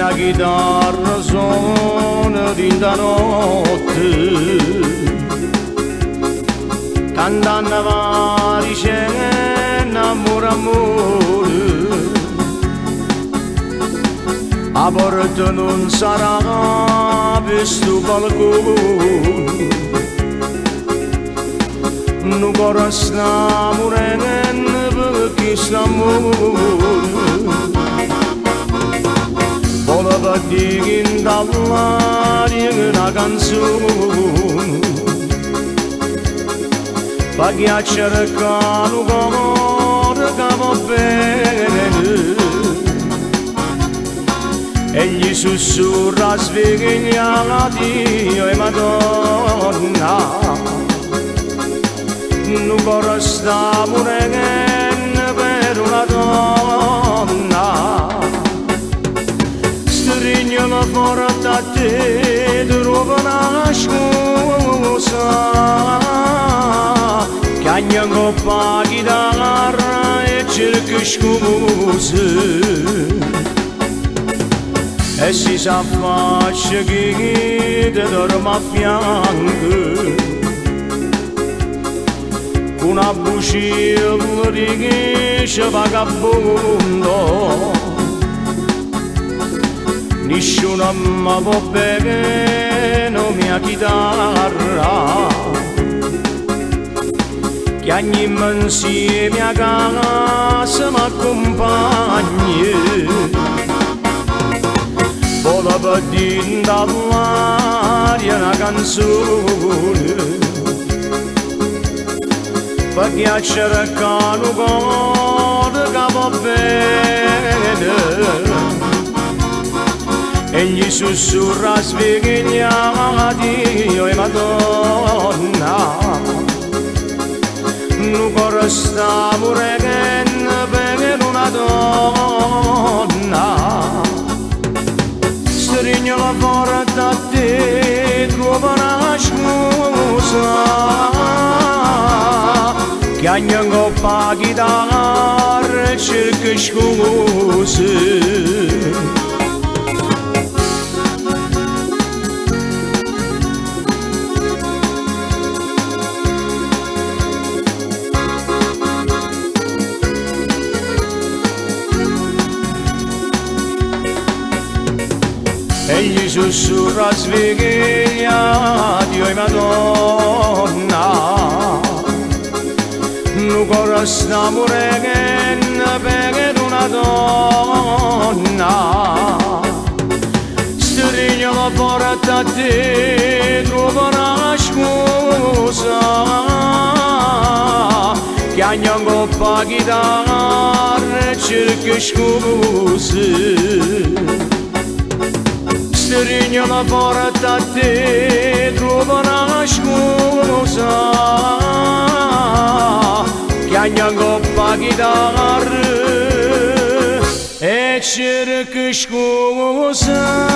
mia chitarra suona da notte, cantando va dicendo amore, amore. A porta non sarà per sto balcone, non corre sta morendo perché sta amore. Voleva dire in dall'aria una canzone, per ghiacciare il cuore che va bene. E gli sussurra sveglia Dio e Madonna, non corre sta morendo per una donna. Strignolo forte a te, trova una scusa, che ogni coppa chitarra e cerca scuse. E si s'affaccia chi ti dorme a fianco, una buccia di chi vagabondo. Nessuno mi può bene la mia chitarra, che ogni insieme a casa mi accompagna. Voleva dire dall'aria una canzone, per ghiacciare il cuore che va bene. E gli sussurra sveglia Dio e Madonna, non corre sta morendo per una donna. Strignolo forte a te, trova una scusa, che ogni coppa chitarra cerca scuse. E gli sussurra sveglia Dio e Madonna, non corre sta morendo per una donna. Strignolo forte a te, trova una scusa, che ogni coppa chitarra cerca scuse. Strignolo forte a te, trova una scusa, che ogni coppa chitarra e cerca scusa.